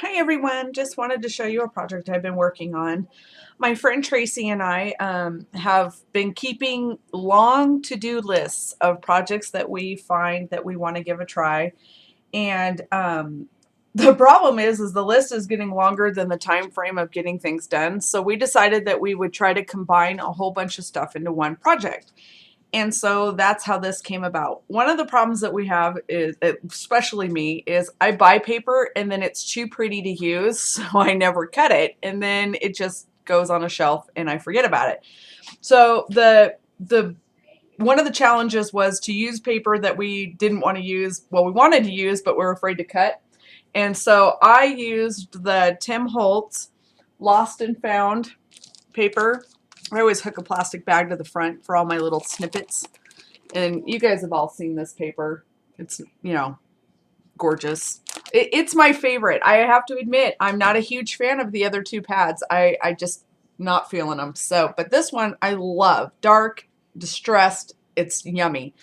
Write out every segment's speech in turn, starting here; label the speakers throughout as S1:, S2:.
S1: Hi everyone, just wanted to show you a project I've been working on. My friend Tracy and I have been keeping long to-do lists of projects that we find that we want to give a try. And the problem is the list is getting longer than the time frame of getting things done. So we decided that we would try to combine a whole bunch of stuff into one project. And so that's how this came about. One of the problems that we have is, especially me, is I buy paper and then it's too pretty to use, so I never cut it, and then it just goes on a shelf and I forget about it. So the one of the challenges was to use paper that we didn't want to use, well, we wanted to use, but we're afraid to cut. And so I used the Tim Holtz Lost and Found paper. I always hook a plastic bag to the front for all my little snippets. And you guys have all seen this paper. It's, gorgeous. It's my favorite. I have to admit, I'm not a huge fan of the other two pads. I just not feeling them. So, but this one I love. Dark, distressed, it's yummy.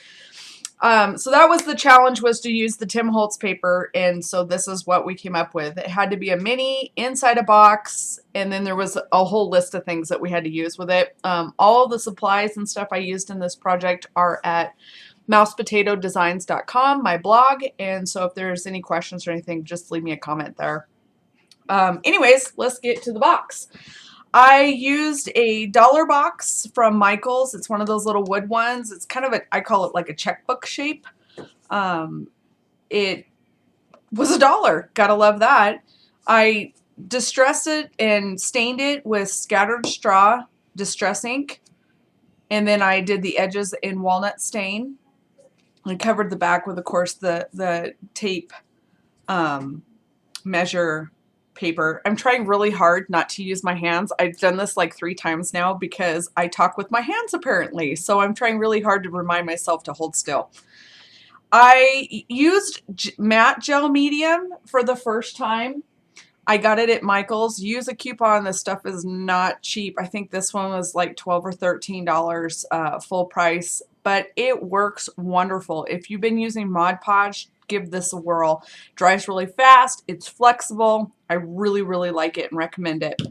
S1: So that was the challenge, was to use the Tim Holtz paper, and so this is what we came up with. It had to be a mini, inside a box, and then there was a whole list of things that we had to use with it. All the supplies and stuff I used in this project are at mousepotatodesigns.com, my blog, and so if there's any questions or anything, just leave me a comment there. Anyways, let's get to the box. I used a dollar box from Michaels. It's one of those little wood ones. It's kind of I call it like a checkbook shape. It was $1. Gotta love that. I distressed it and stained it with scattered straw distress ink. And then I did the edges in walnut stain. I covered the back with, of course, the tape measure paper. I'm trying really hard not to use my hands. I've done this like 3 times now because I talk with my hands apparently. So I'm trying really hard to remind myself to hold still. I used matte gel medium for the first time. I got it at Michael's. Use a coupon. This stuff is not cheap. I think this one was like $12 or $13 full price, but it works wonderful. If you've been using Mod Podge, give this a whirl. Dries really fast. It's flexible. I really, really like it and recommend it.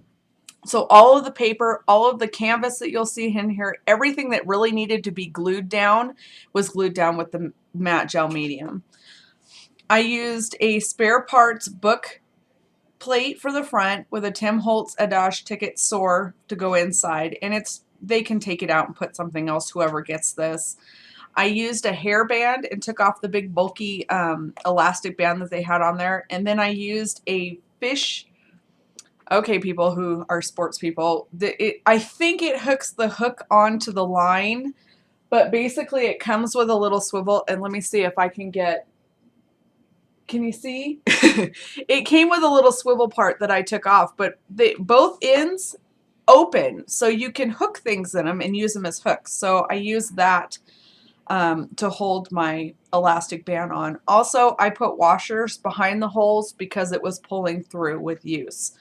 S1: So all of the paper, all of the canvas that you'll see in here, everything that really needed to be glued down was glued down with the matte gel medium. I used a spare parts book plate for the front with a Tim Holtz Adage ticket soar to go inside, and they can take it out and put something else, whoever gets this. I used a hairband and took off the big bulky elastic band that they had on there, and then I used a fish. Okay, people who are sports people, I think it hooks the hook onto the line, but basically it comes with a little swivel, and let me see if I can get, can you see? It came with a little swivel part that I took off, but both ends open, so you can hook things in them and use them as hooks. So I use that to hold my elastic band on. Also, I put washers behind the holes because it was pulling through with use.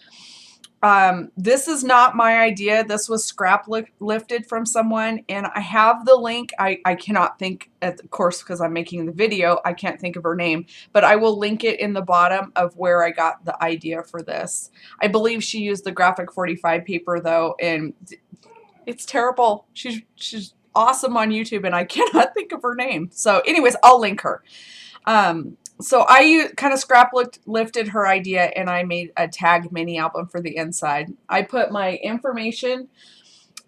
S1: This is not my idea. This was scrap lifted from someone, and I have the link. I cannot think, of course, because I'm making the video, I can't think of her name, but I will link it in the bottom of where I got the idea for this. I believe she used the Graphic 45 paper though, and it's terrible. She's awesome on YouTube, and I cannot think of her name. So anyways, I'll link her. So I kind of scrap lifted her idea, and I made a tag mini album for the inside. I put my information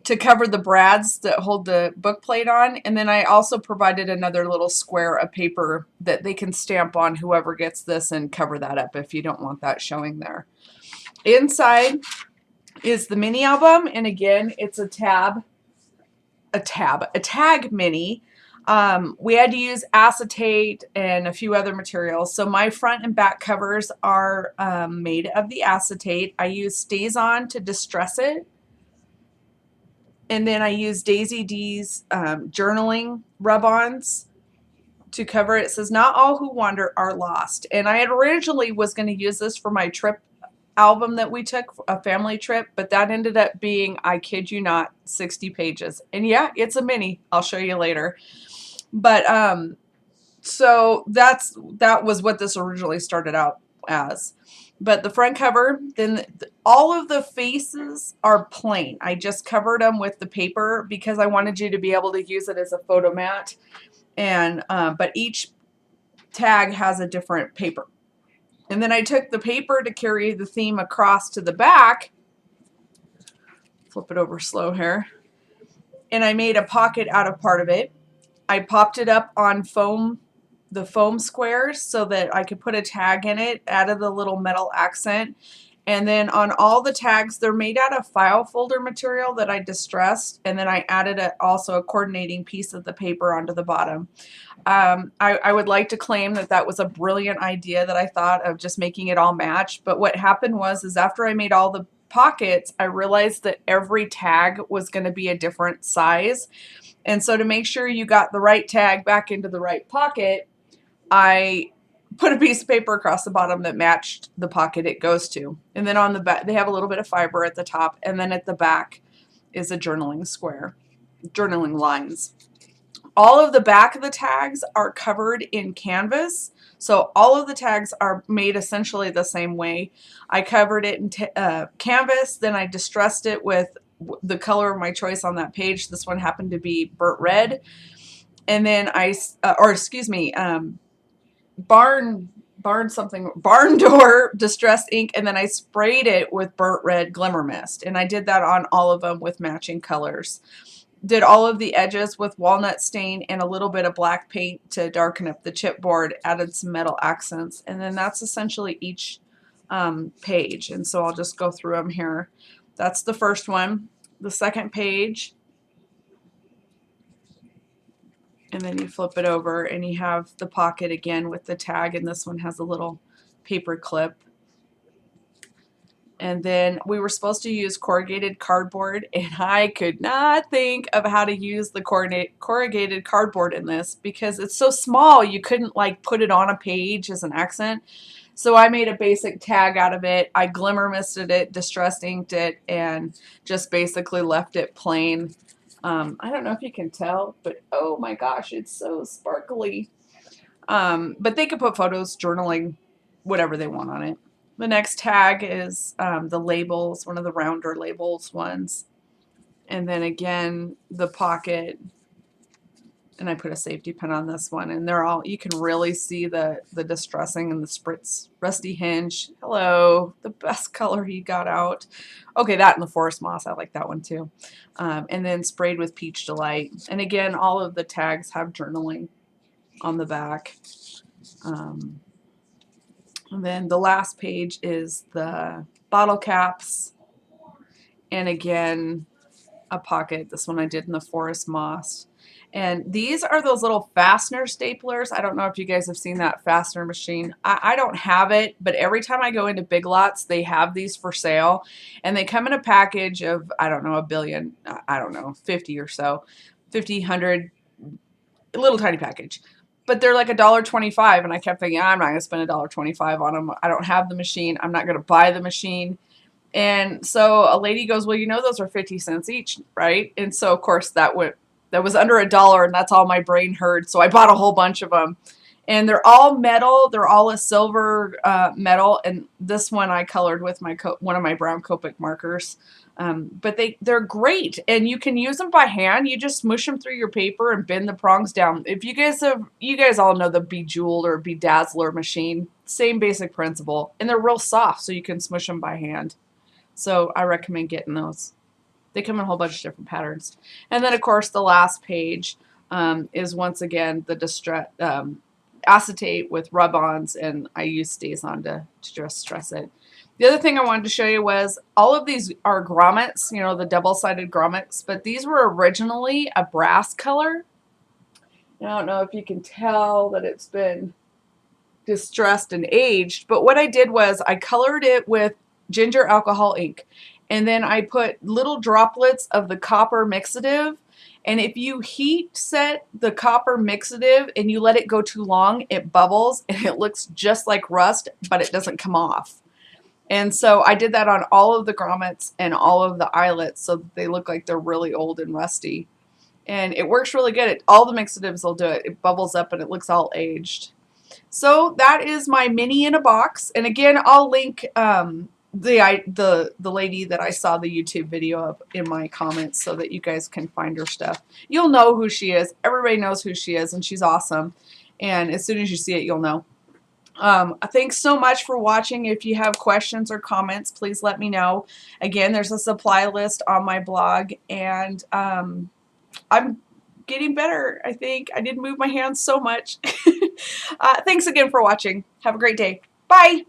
S1: to cover the brads that hold the book plate on, and then I also provided another little square of paper that they can stamp on, whoever gets this, and cover that up if you don't want that showing there. Inside is the mini album, and again, it's a tag mini. We had to use acetate and a few other materials. So my front and back covers are made of the acetate. I use StazOn to distress it. And then I use Daisy D's journaling rub-ons to cover it. It says, "Not all who wander are lost." And I had originally was going to use this for my trip album that we took, a family trip, but that ended up being, I kid you not, 60 pages. And yeah, it's a mini. I'll show you later. But so that was what this originally started out as. But the front cover, then all of the faces are plain. I just covered them with the paper because I wanted you to be able to use it as a photo mat. And but each tag has a different paper. And then I took the paper to carry the theme across to the back. Flip it over slow here. And I made a pocket out of part of it. I popped it up on the foam squares so that I could put a tag in it, added the little metal accent. And then on all the tags, they're made out of file folder material that I distressed. And then I added also a coordinating piece of the paper onto the bottom. I would like to claim that that was a brilliant idea that I thought of, just making it all match. But what happened is after I made all the pockets, I realized that every tag was going to be a different size. And so to make sure you got the right tag back into the right pocket, I put a piece of paper across the bottom that matched the pocket it goes to. And then on the back, they have a little bit of fiber at the top, and then at the back is a journaling square, journaling lines. All of the back of the tags are covered in canvas. So all of the tags are made essentially the same way. I covered it in canvas, then I distressed it with the color of my choice on that page. This one happened to be burnt red. And then barn door distressed ink, and then I sprayed it with burnt red glimmer mist. And I did that on all of them with matching colors. Did all of the edges with walnut stain and a little bit of black paint to darken up the chipboard, added some metal accents, and then that's essentially each page. And so I'll just go through them here. That's the first one. The second page, and then you flip it over and you have the pocket again with the tag, and this one has a little paper clip. And then we were supposed to use corrugated cardboard, and I could not think of how to use the corrugated cardboard in this because it's so small you couldn't like put it on a page as an accent. So I made a basic tag out of it. I glimmer misted it, distress inked it, and just basically left it plain. I don't know if you can tell, but oh my gosh, it's so sparkly. But they could put photos, journaling, whatever they want on it. The next tag is the labels, one of the rounder labels ones. And then again, the pocket. And I put a safety pin on this one. And they're all, you can really see the distressing and the spritz. Rusty hinge. Hello. The best color he got out. Okay, that and the forest moss. I like that one too. And then sprayed with peach delight. And again, all of the tags have journaling on the back. And then the last page is the bottle caps. And again, a pocket. This one I did in the forest moss. And these are those little fastener staplers. I don't know if you guys have seen that fastener machine. I don't have it, but every time I go into Big Lots, they have these for sale. And they come in a package of, I don't know, 50 or so, 50, 100, a little tiny package. But they're like $1.25, and I kept thinking, I'm not going to spend $1.25 on them. I don't have the machine. I'm not going to buy the machine. And so a lady goes, well, you know, those are 50 cents each, right? And so, of course, that was under $1, and that's all my brain heard. So I bought a whole bunch of them. And they're all metal. They're all a silver metal. And this one I colored with one of my brown Copic markers. But they're great, and you can use them by hand. You just smush them through your paper and bend the prongs down. If you guys all know the Bejeweled or Bedazzler machine, same basic principle, and they're real soft, so you can smush them by hand. So I recommend getting those. They come in a whole bunch of different patterns. And then of course the last page is once again the acetate with rub-ons, and I use StazOn to just stress it. The other thing I wanted to show you was all of these are grommets, you know, the double-sided grommets, but these were originally a brass color. I don't know if you can tell that it's been distressed and aged, but what I did was I colored it with ginger alcohol ink, and then I put little droplets of the copper mixative. And if you heat set the copper mixative and you let it go too long, it bubbles and it looks just like rust, but it doesn't come off. And so I did that on all of the grommets and all of the eyelets so that they look like they're really old and rusty. And it works really good. All the mixatives will do it. It bubbles up and it looks all aged. So that is my mini in a box. And again, I'll link the lady that I saw the YouTube video of in my comments so that you guys can find her stuff. You'll know who she is. Everybody knows who she is, and she's awesome. And as soon as you see it, you'll know. Thanks so much for watching. If you have questions or comments, please let me know. Again, there's a supply list on my blog, and I'm getting better, I think. I didn't move my hands so much. Thanks again for watching. Have a great day. Bye.